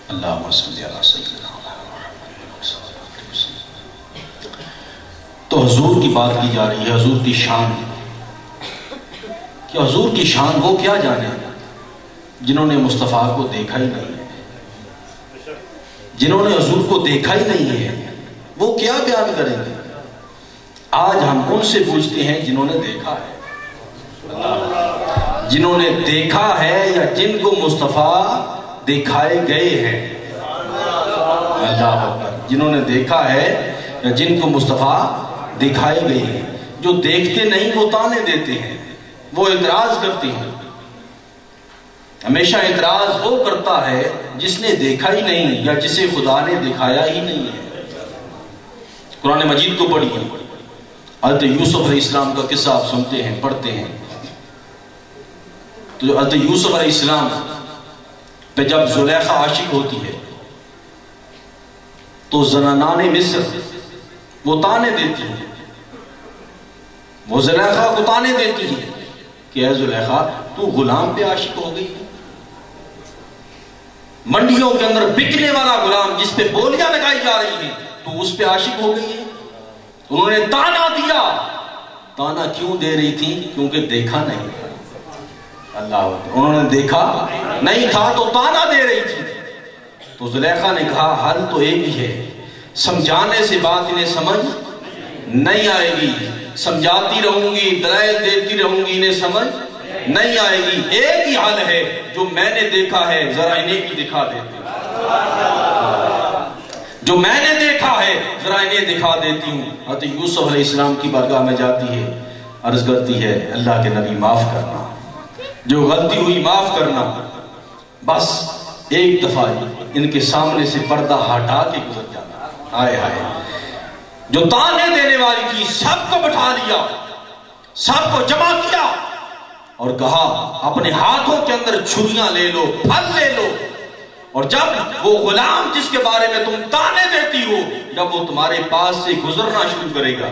اللہم صلی علی سیدنا محمد۔ تو حضور کی بات کی جا رہی ہے، حضور کی شان، کہ حضور کی شان وہ کیا جانے جنہوں نے مصطفیٰ کو دیکھا ہی نہیں ہے، جنہوں نے حضور کو دیکھا ہی نہیں ہے، وہ کیا بیان کریں گے؟ آج ہم ان سے پوچھتے ہیں جنہوں نے دیکھا ہے، جنہوں نے دیکھا ہے یا جن کو مصطفیٰ دکھائے گئے ہیں۔ اللہ اکبر، جنہوں نے دیکھا ہے یا جن کو مصطفیٰ دکھائے گئے ہیں۔ جو دیکھتے نہیں وہ طعنے دیتے ہیں، وہ اعتراض کرتے ہیں۔ ہمیشہ اعتراض وہ کرتا ہے جس نے دیکھا ہی نہیں یا جسے خدا نے دکھایا ہی نہیں ہے۔ قرآن مجید کو پڑھیے، حضرت یوسف علیہ السلام کا قصہ آپ سنتے ہیں، پڑھتے ہیں، تو حضرت یوسف علیہ السلام پہ جب زلیخا عاشق ہوتی ہے تو زنانان مصر وہ طعنے دیتی ہیں، وہ زلیخا کو طعنے دیتی ہیں کہ اے زلیخا تو غلام پہ عاشق ہو گئی، منڈیوں کے اندر بکنے والا غلام جس پہ بولیاں لگائی جا رہی ہیں تو اس پہ عاشق ہو گئی ہے۔ انہوں نے طعنہ دیا، طعنہ کیوں دے رہی تھی؟ کیونکہ دیکھا نہیں تھا۔ اللہ اکبر، انہوں نے دیکھا نہیں تھا تو طعنہ دے رہی تھی۔ تو زلیخا نے کہا حل تو ایک ہی ہے، سمجھانے سے بات انہیں سمجھ نہیں آئے گی، سمجھاتی رہوں گی، دلائل دیتی رہوں گی، انہیں سمجھ نہیں آئے گی، ایک ہی حل ہے، جو میں نے دیکھا ہے ذرا انہیں بھی دکھا دیتی ہوں، جو میں نے دیکھا ہے ذرا انہیں دکھا دیتی ہوں۔ حضرت یوسف علیہ السلام کی بارگاہ میں جاتی ہے، عرض کرتی ہے اللہ کے نبی معاف کرنا، جو غلطی ہوئی معاف کرنا۔ بس ایک دفعہ ان کے سامنے سے پردہ ہٹا کے گزر جانا، ہائے ہائے، جو طعنے دینے والی تھی سب کو بٹھا لیا، سب کو جمع کیا اور کہا اپنے ہاتھوں کے اندر چھریاں لے لو، پھل لے لو، اور جب وہ غلام جس کے بارے میں تم طعنے دیتی ہو جب وہ تمہارے پاس سے گزرنا شروع کرے گا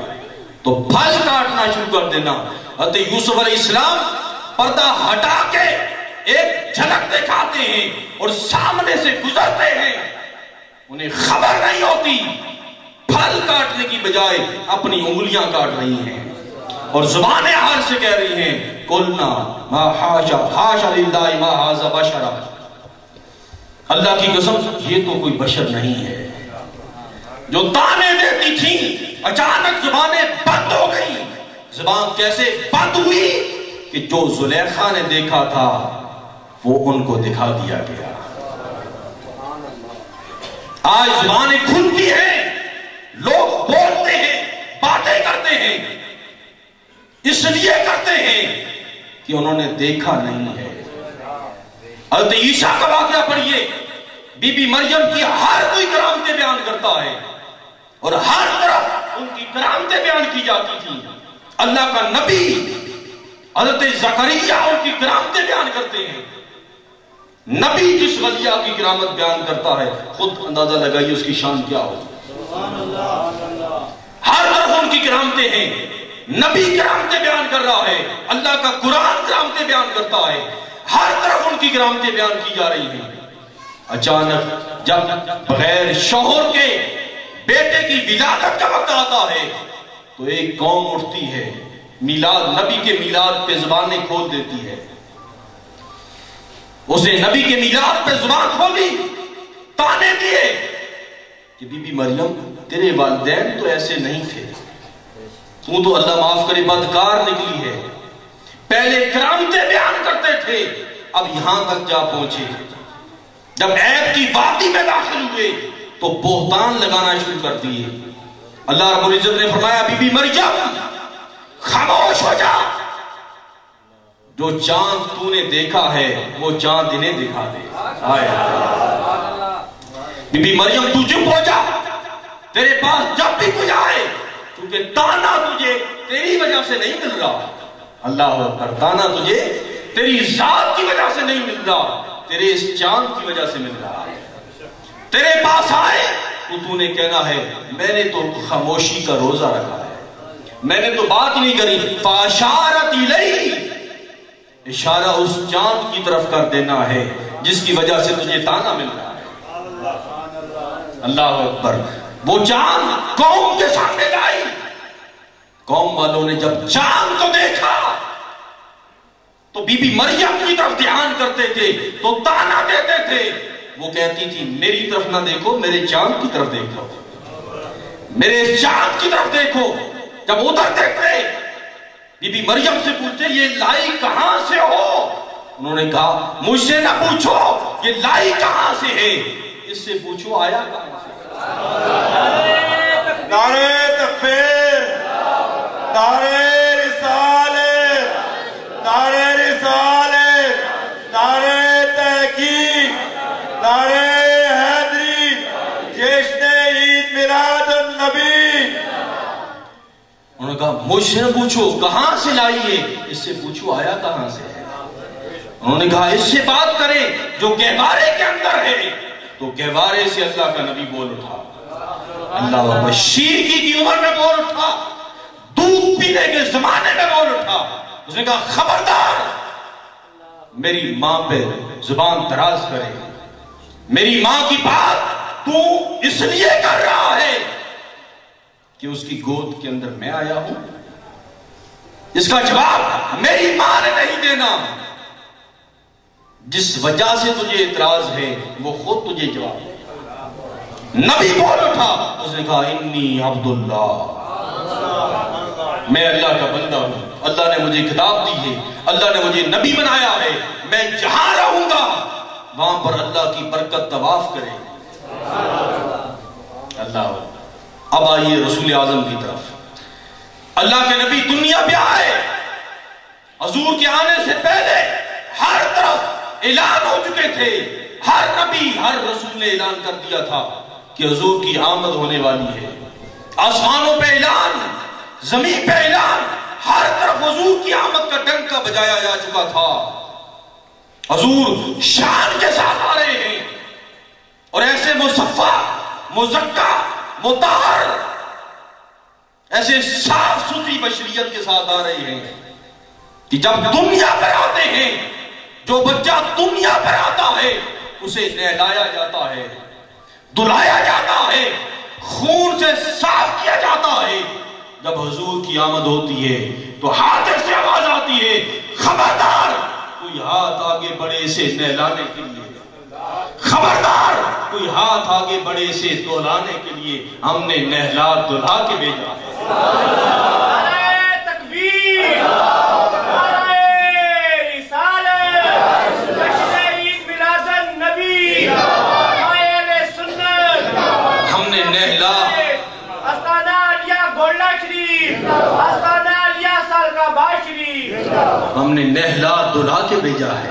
تو پھل کاٹنا شروع کر دینا۔ حضرت یوسف علیہ السلام پردہ ہٹا کے ایک جھلک دکھاتے ہیں اور سامنے سے گزرتے ہیں، انہیں خبر نہیں ہوتی پھل کاٹنے کی بجائے اپنی انگلیاں کاٹ رہی ہیں اور زبان حال سے کہہ رہی ہیں قلنا ما حاشا حاشا للہ ما ھذا بشرا، اللہ کی قسم یہ تو کوئی بشر نہیں ہے۔ جو طعنے دیتی تھیں اچانک زبانیں بند ہو گئی۔ زبان کیسے بند ہوئی؟ کہ جو زلیخا نے دیکھا تھا وہ ان کو دکھا دیا گیا۔ آج زبانیں کھلتی ہیں، لوگ بولتے ہیں، باتیں کرتے ہیں، اس لیے کرتے ہیں کہ انہوں نے دیکھا نہیں ہے۔ حضرت عیسیٰ کا واقعہ پڑھیے، بی بی مریم کی ہر کوئی کرامتیں بیان کرتا ہے اور ہر طرف ان کی کرامتیں بیان کی جاتی تھی۔ اللہ کا نبی حضرت زکریا ان کی کرامتیں بیان کرتے ہیں۔ نبی جس ولیہ کی کرامت بیان کرتا ہے خود اندازہ لگائیے اس کی شان کیا ہو۔ ہر طرف ان کی کرامتیں ہیں، نبی کرامتیں بیان کر رہا ہے، اللہ کا قرآن کرامتیں بیان کرتا ہے، ہر طرف ان کی کرامتیں بیان کی جا رہی ہیں۔ اچانک جب بغیر شوہر کے بیٹے کی ولادت کا وقت آتا ہے تو ایک قوم اٹھتی ہے، میلاد، نبی کے میلاد پہ زبانیں کھول دیتی ہے۔ اس نے نبی کے میلاد پہ زبان کھولی، طعنے دیے کہ بی بی مریم تیرے والدین تو ایسے نہیں تھے، تو اللہ معاف کرے بدکار نکلی ہے، پہلے کرامتیں بیان کرتے تھے اب یہاں تک جا پہنچے، جب عیب کی وادی میں داخل ہوئے تو بہتان لگانا شروع کر دیے۔ اللہ رب العزت نے فرمایا بی بی مریم خاموش ہو جا، جو چاند تو نے دیکھا ہے وہ چاند انہیں دکھا دے۔ آئے بی بی مریم تو چپ ہو جا، تیرے پاس جب بھی کوئی آئے کیونکہ طعنہ تجھے تیری وجہ سے نہیں مل رہا، اللہ اکبر، طعنہ تجھے تیری ذات کی وجہ سے نہیں مل رہا، تیرے اس چاند کی وجہ سے مل رہا ہے۔ تیرے پاس آئے تو نے کہنا ہے میں نے تو خاموشی کا روزہ رکھا ہے، میں نے تو بات نہیں کری، فاشارت الیہ، اشارہ اس چاند کی طرف کر دینا ہے جس کی وجہ سے تجھے طعنہ مل رہا ہے۔ اللہ اکبر. وہ چاند قوم کے سامنے لائی. قوم والوں نے جب چاند کو دیکھا تو بی بی مریم کی طرف دھیان کرتے تھے تو تانا دیتے تھے. وہ کہتی تھی میری طرف نہ دیکھو، میرے چاند کی طرف دیکھو، میرے چاند کی طرف دیکھو. جب ادھر دیکھتے بی بی مریم سے پوچھتے یہ لائی کہاں سے ہو؟ انہوں نے کہا مجھ سے نہ پوچھو یہ لائی کہاں سے ہے، اس سے پوچھو آیا کہاں سے. نعرہ تکبیر، نعرہ رسالت، نعرہ رسالت، نعرہ تحقیق، نعرہ حیدری، جشن عید میلاد النبی. انہوں نے کہا مجھ سے نہ پوچھو کہاں سے لائی ہے، اس سے پوچھو آیا کہاں سے ہے. انہوں نے کہا اس سے بات کریں جو گہوارے کے اندر ہے. تو گہوارے سے اللہ کا نبی بول اٹھا. اللہ اکبر. شیر کی عمر میں بول اٹھا، دودھ پینے کے زمانے میں بول اٹھا. اس نے کہا خبردار میری ماں پہ زبان دراز کرے، میری ماں کی بات تو اس لیے کر رہا ہے کہ اس کی گود کے اندر میں آیا ہوں. اس کا جواب میری ماں نے نہیں دینا. جس وجہ سے تجھے اعتراض ہے وہ خود تجھے جواب دے. نبی بول اٹھا. اس نے کہا انی عبداللہ، میں اللہ کا بندہ ہوں. اللہ نے مجھے کتاب دی ہے، اللہ نے مجھے نبی بنایا ہے. میں جہاں رہوں گا وہاں پر اللہ کی برکت طواف کرے. اللہ. اب آئیے رسول اعظم کی طرف. اللہ کے نبی دنیا پہ آئے. حضور کے آنے سے پہلے ہر طرف اعلان ہو چکے تھے. ہر نبی ہر رسول نے اعلان کر دیا تھا کہ حضور کی آمد ہونے والی ہے. آسمانوں پہ اعلان، زمین پہ اعلان، ہر طرف حضور کی آمد کا ڈنکا بجایا جا چکا تھا. حضور شان کے ساتھ آ رہے ہیں اور ایسے مصفا، مزکا، مطہر، ایسے صاف ستھری بشریت کے ساتھ آ رہے ہیں کہ جب دنیا پر آتے ہیں جو بچہ دنیا پر آتا ہے اسے نہلایا جاتا ہے، دھلایا جاتا ہے، خون سے صاف کیا جاتا ہے. جب حضور کی آمد ہوتی ہے تو حاضر سے آواز آتی ہے خبردار کوئی ہاتھ آگے بڑھے اسے نہلانے کے لیے، خبردار کوئی ہاتھ آگے بڑھے اسے دھلانے کے لیے. ہم نے نہلا دھلا کے بھیجا ہے. نعرہ تکبیر، نعرہ رسالت، جشن عید میلاد النبی، نعرہ سنت. ہم نے نہلا استانہ علیہ گولڈا شریف، استانہ علیہ سالکابا شریف. ہم نے نہلا دھلا کے بھیجا ہے.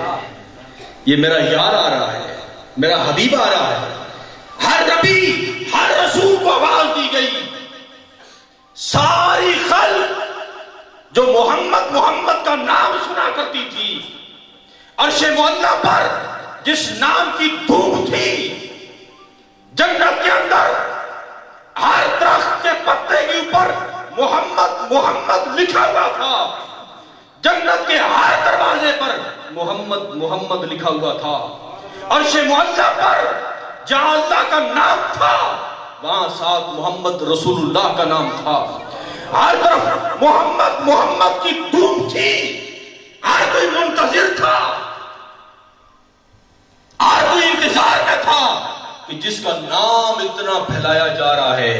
یہ میرا یار آ رہا ہے، میرا حبیب آ رہا ہے. ہر نبی ہر رسول کو آواز دی گئی. ساری خلق جو محمد محمد کا نام سنا کرتی تھی، عرش معلیٰ پر جس نام کی دھوم تھی، جنت کے اندر ہر درخت کے پتے کے اوپر محمد محمد لکھا ہوا تھا. جنت کے ہر دروازے پر محمد محمد لکھا ہوا تھا. عرش معلیٰ پر جہاں اللہ کا نام تھا وہاں ساتھ محمد رسول اللہ کا نام تھا. ہر طرف محمد محمد کی دھوم تھی. ہر کوئی منتظر تھا، ہر کوئی انتظار میں تھا کہ جس کا نام اتنا پھیلایا جا رہا ہے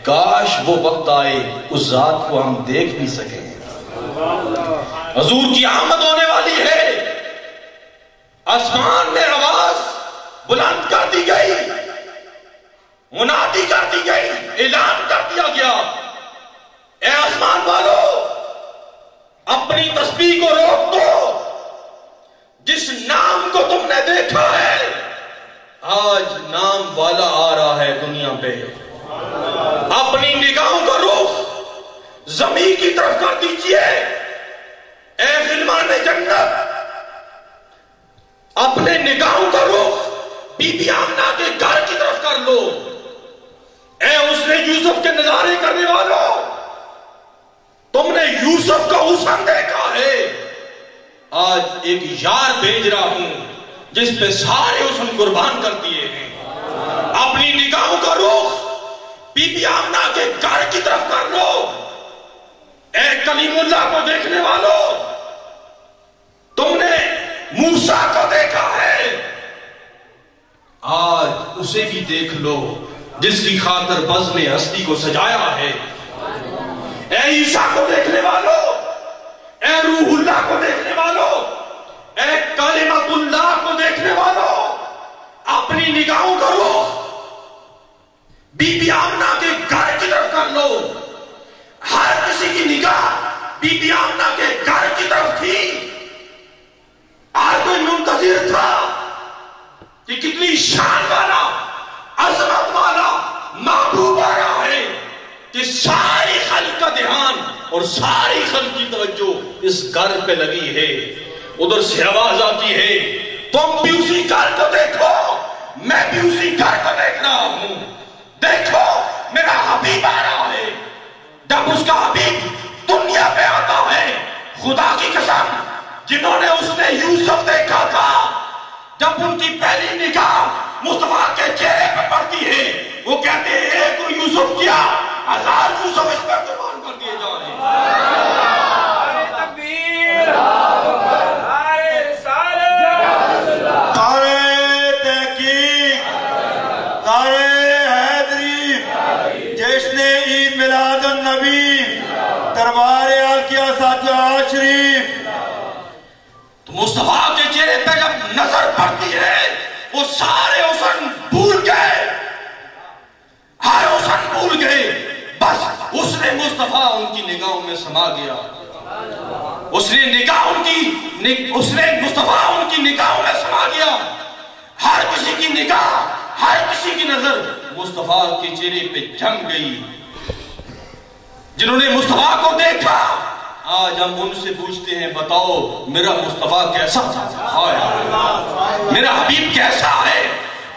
کاش وہ وقت آئے اس ذات کو ہم دیکھ بھی سکیں. حضور کی آمد ہونے والی ہے. آسمان میں آواز بلند کر دی گئی، منادی کر دی گئی، اعلان کر دیا گیا اے آسمان والو اپنی تسبیح کو روک دو. جس نام کو تم نے دیکھا ہے آج نام والا آ رہا ہے دنیا پہ. اپنی نگاہوں کا رخ زمین کی طرف کر دیجئے. اے غلمان جنت اپنے نگاہوں کا رخ بی بی آمنہ کے گھر کی طرف کر لو. اے اس نے یوسف کے نظارے کرنے والوں تم نے یوسف کا حسن دیکھا ہے. آج ایک یار بھیج رہا ہوں جس پہ سارے حسن قربان کر دیے ہیں. اپنی نگاہوں کا رخ بی بی آمنہ کے گھر کی طرف کر لو۔ اے کلیم اللہ کو دیکھنے والوں، تم نے موسیٰ کو دیکھا ہے، آج اسے بھی دیکھ لو جس کی خاطر بزم ہستی کو سجایا ہے۔ اے عیسیٰ کو دیکھنے والوں، اے روح اللہ کو دیکھنے والوں، اے کلمت اللہ کو دیکھنے والوں، اپنی نگاہوں کا رخ بی بی آمنہ کے گھر کی طرف کر لو۔ ہر کسی کی نگاہ بی بی آمنہ کے گھر کی طرف تھی۔ ہر کوئی منتظر تھا کہ کتنی شان والا، عظمت والا محبوب آ رہا ہے کہ ساری خلق کا دھیان اور ساری خلق کی توجہ اس گھر پہ لگی ہے۔ ادھر سے آواز آتی ہے، تم بھی اسی گھر کو دیکھو، میں بھی اسی گھر کو دیکھ رہا ہوں۔ دیکھو میرا حبیب آ رہا ہے۔ جب اس کا حبیب دنیا پہ آتا ہے، خدا کی قسم جنہوں نے اس نے یوسف دیکھا تھا، جب ان کی پہلی نگاہ مصطفیٰ کے چہرے پہ پڑتی ہے، وہ کہتے ہیں ایک کو یوسف کیا، 1000 یوسف اس پر قربان کر دیے جائیں۔ نعرہ تکبیر، نعرہ رسالت، نعرہ تحقیق، نعرہ حیدری، جشن عید میلاد النبی، دربار عاقیہ ساتیہ شریف۔ تو مصطفیٰ کے چہرے پہ جب نظر پڑتی ہے، وہ سارے حسن بھول گئے، ہر حسن بھول گئے، بس اس نے مصطفیٰ ان کی نگاہوں میں سما گیا۔ اس نے مصطفیٰ ان کی نگاہوں میں سما گیا۔ ہر کسی کی نگاہ، ہر کسی کی نظر مصطفیٰ کے چہرے پہ جم گئی۔ جنہوں نے مصطفیٰ کو دیکھا، آج ہم ان سے پوچھتے ہیں، بتاؤ میرا مصطفیٰ کیسا ہے، میرا حبیب کیسا ہے؟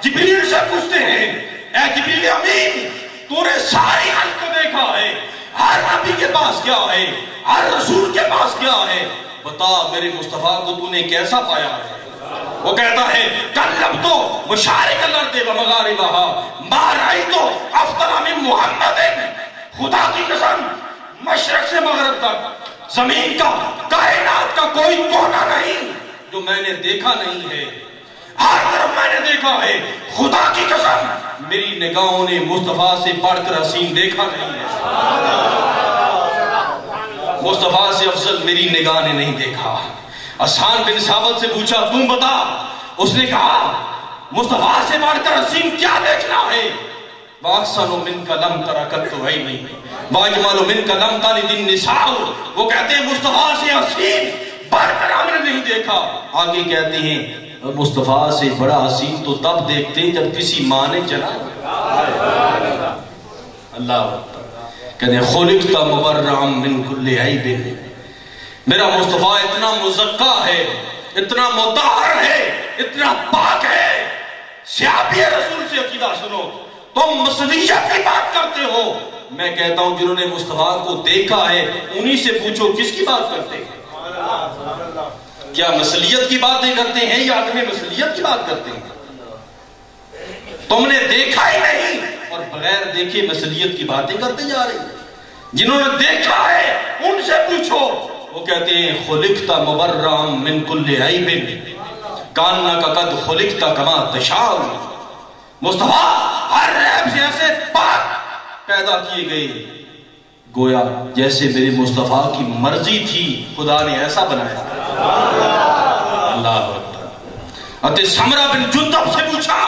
جبریل سے پوچھتے ہیں، اے جبریل امین، تو نے ساری خلق کو دیکھا ہے، ہر نبی کے پاس کیا ہے، ہر رسول کے پاس کیا ہے، بتا میرے مصطفیٰ کو تو نے کیسا پایا ہے؟ وہ کہتا ہے، کلب تو مشارق الارض و مغاربہا ما رأیت افضل من محمد۔ خدا کی قسم مشرق سے مغرب تک زمین کا، کائنات کا کوئی کونا نہیں جو میں نے دیکھا نہیں ہے، ہر طرف میں نے دیکھا ہے۔ خدا کی قسم میری نگاہوں نے مصطفیٰ سے بڑھ کر حسین دیکھا نہیں ہے، مصطفیٰ سے افضل میری نگاہ نے نہیں دیکھا۔ حسان بن ثابت سے پوچھا، تم بتا۔ اس نے کہا، مصطفیٰ سے بڑھ کر حسین کیا دیکھنا ہے؟ وَأَحْسَنُ مِنْكَ لَمْ تَرَ قَطُّ عَيْنِي وَأَجْمَلُ مِنْكَ لَمْ تَلِدِ النِّسَاءُ۔ وہ کہتے ہیں مصطفیٰ سے حسین بڑھ کر ہم نے نہیں دیکھا۔ آگے کہتے ہیں، مصطفیٰ سے بڑا حسین تو تب دیکھتے ہیں جب کسی ماں نے جنا۔ اللہ کہتے ہیں، خُلِقْتَ مُبَرَّعًا مِنْ كُلِّ عَيْبٍ۔ میرا مصطفیٰ اتنا مزکا ہے، اتنا مطہر ہے، اتنا پاک ہے۔ صحابی رسول سے عقیدہ سنو، تم مسیحیت کی بات کرتے ہو، میں کہتا ہوں جنہوں نے مصطفیٰ کو دیکھا ہے انہی سے پوچھو کس کی بات کرتے ہیں؟ کیا مسیحیت کی باتیں کرتے ہیں یا عدم مسیحیت کی بات کرتے ہیں؟ تم نے دیکھا ہی نہیں اور بغیر دیکھے مسیحیت کی باتیں کرتے جا رہے ہیں۔ جنہوں نے دیکھا ہے ان سے پوچھو، وہ کہتے ہیں خلقت مبرعا من کل عیب کانک قد خلقت کما تشاء۔ مصطفیٰ ہر عیب سے ایسے پاک پیدا کیے گئے، گویا جیسے میرے مصطفیٰ کی مرضی تھی خدا نے ایسا بنایا۔ اللہ اکبر۔ حضرت سمرہ بن جندب سے پوچھا،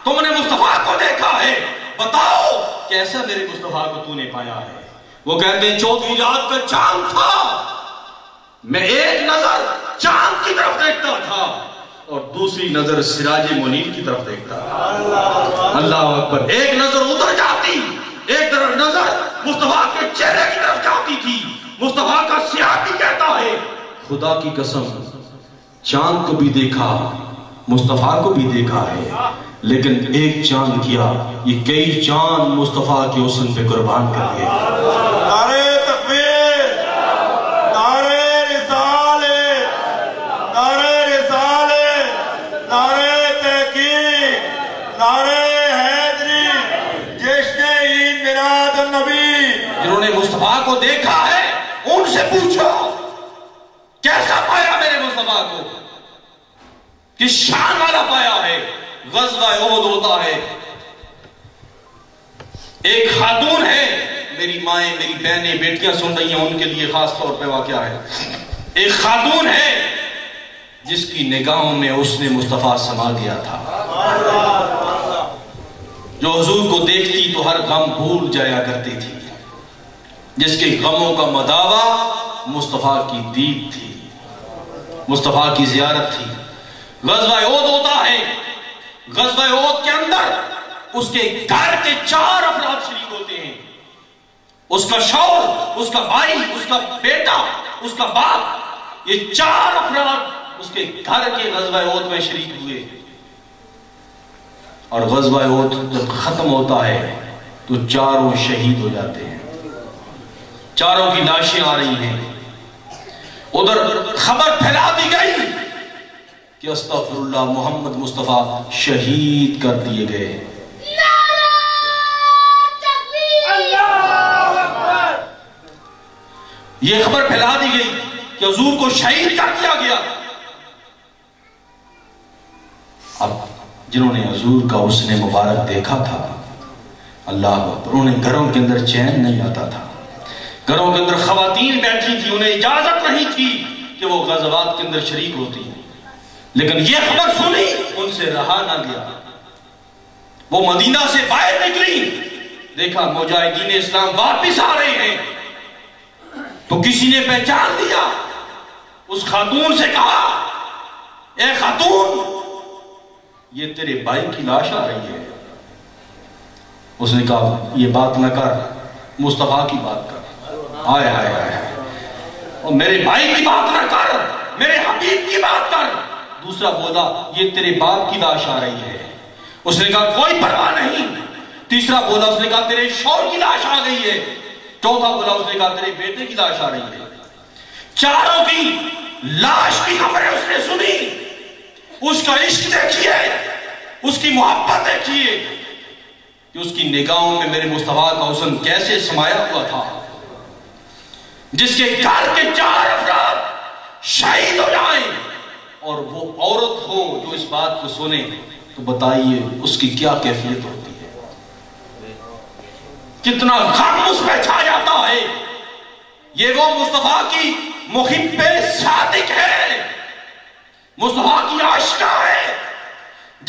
تم نے مصطفیٰ کو دیکھا ہے، بتاؤ کیسا میرے مصطفیٰ کو تو نے پایا ہے؟ وہ کہتے ہیں 14 رات کا چاند تھا، میں ایک نظر چاند کی طرف دیکھتا تھا اور دوسری نظر سراج منیر کی طرف دیکھتا تھا۔ اللہ اکبر۔ ایک نظر ادھر جاتی، ایک نظر مصطفیٰ کے چہرے کی طرف جاتی تھی۔ مصطفیٰ کا صحابی کہتا ہے، خدا کی قسم چاند کو بھی دیکھا، مصطفیٰ کو بھی دیکھا ہے، لیکن ایک چاند کیا، یہ کئی چاند مصطفیٰ کے حسن پہ قربان کر دیے۔ نعرہ تکبیر، نعرہ رسالت، نعرہ تحقیق، نعرہ حیدری۔ مصطفیٰ کو دیکھا ہے ان سے پوچھو کیسا پایا میرے مصطفیٰ کو، کس شان والا پایا ہے۔ غزوہ احد ہوتا ہے، ایک خاتون ہے، میری مائیں میری بہنیں بیٹیاں سن رہی ہیں ان کے لیے خاص طور پہ واقعہ ہے، ایک خاتون ہے جس کی نگاہوں میں اس نے مصطفیٰ سما گیا تھا، جو حضور کو دیکھتی تو ہر غم بھول جایا کرتی تھی، جس کے غموں کا مداوا مصطفیٰ کی دید تھی، مصطفیٰ کی زیارت تھی۔ غزوہ احد ہوتا ہے، غزوہ احد کے اندر اس کے گھر کے 4 افراد شریک ہوتے ہیں، اس کا شوہر، اس کا بھائی، اس کا بیٹا، اس کا باپ، یہ 4 افراد اس کے گھر کے غزوہ احد میں شریک ہوئے۔ اور غزوہ احد جب ختم ہوتا ہے تو 4 شہید ہو جاتے ہیں، 4 کی لاشیں آ رہی ہیں۔ ادھر خبر پھیلا دی گئی کہ استغفر اللہ محمد مصطفیٰ شہید کر دیے گئے۔ یہ خبر پھیلا دی گئی کہ حضور کو شہید کر دیا گیا۔ اب جنہوں نے حضور کا حسن مبارک دیکھا تھا، اللہ اکبر، انہیں گھروں کے اندر چین نہیں آتا تھا، گھروں کے اندر خواتین بیٹھی تھی، انہیں اجازت نہیں تھی کہ وہ غزوات کے اندر شریک ہوتی ہیں، لیکن یہ خبر سنی ان سے رہا نہ گیا۔ وہ مدینہ سے باہر نکلی، دیکھا مجاہدین اسلام واپس آ رہے ہیں، تو کسی نے پہچان لیا، اس خاتون سے کہا اے خاتون یہ تیرے بھائی کی لاش آ رہی ہے۔ اس نے کہا یہ بات نہ کر، مصطفیٰ کی بات کر، آئے آئے آئے، اور میرے بھائی کی بات نہ کر، میرے حبیب کی بات کر۔ دوسرا بولا یہ تیرے باپ کی لاش آ رہی ہے۔ اس نے کہا کوئی پرواہ نہیں۔ تیسرا بولا، اس نے کہا تیرے شوہر کی لاش آ گئی ہے۔ چوتھا بولا، اس نے کہا تیرے بیٹے کی لاش آ رہی ہے۔ 4 کی لاش کی خبریں اس نے سنی، اس کا عشق دیکھیے، اس کی محبت دیکھیے کہ اس کی نگاہوں میں میرے مصطفیٰ کا حسن کیسے سمایا ہوا تھا۔ جس کے گھر کے 4 افراد شہید ہو جائیں اور وہ عورت ہو جو اس بات کو سنے، تو بتائیے اس کی کیا کیفیت ہوتی ہے، کتنا غم اس پہ چھا جاتا ہے۔ یہ وہ مصطفیٰ کی محب صادق ہے، مصطفیٰ کی عاشقہ ہے،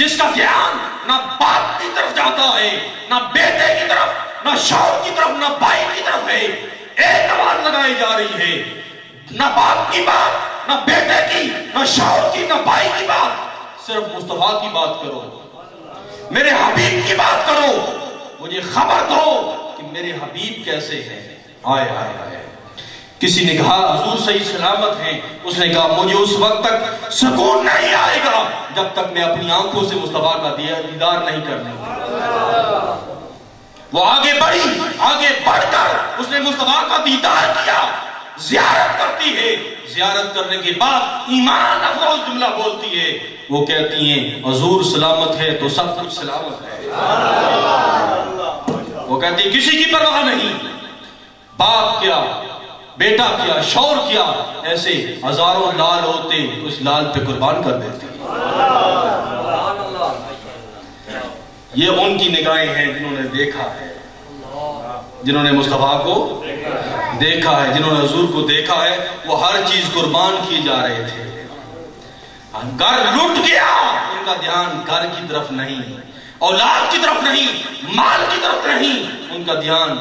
جس کا دھیان نہ باپ کی طرف جاتا ہے، نہ بیٹے کی طرف، نہ شوہر کی طرف، نہ بھائی کی طرف ہے۔ ایک آواز لگائی جا رہی ہے، نہ باپ کی بات، نہ بیٹے کی، نہ شوہر کی، نہ بھائی کی بات، صرف مصطفیٰ کی بات کرو، میرے حبیب کی بات کرو، مجھے خبر دو کہ میرے حبیب کیسے ہیں۔ آئے آئے آئے، کسی نے کہا حضور صحیح سلامت ہیں، اس نے کہا مجھے اس وقت تک سکون نہیں آئے گا جب تک میں اپنی آنکھوں سے مصطفیٰ کا دیدار نہیں کر لوں۔ وہ آگے بڑھی، آگے بڑھ کر اس نے مصطفیٰ کا دیدار کیا، زیارت کرتی ہے، زیارت کرنے کے بعد ایمان افروز جملہ بولتی ہے، وہ کہتی ہیں حضور سلامت ہے تو سب کچھ سلامت ہے۔ وہ کہتی ہے کسی کی پرواہ نہیں، باپ کیا، بیٹا کیا، شوہر کیا، ایسے ہزاروں لال ہوتے اس لال پہ قربان کر دیتے۔ یہ ان کی نگاہیں ہیں جنہوں نے دیکھا ہے، جنہوں نے مصطفیٰ کو دیکھا ہے، جنہوں نے حضور کو دیکھا ہے، وہ ہر چیز قربان کیے جا رہے تھے۔ گھر لٹ گیا، ان کا دھیان گھر کی طرف نہیں، اولاد کی طرف نہیں، مال کی طرف نہیں، ان کا دھیان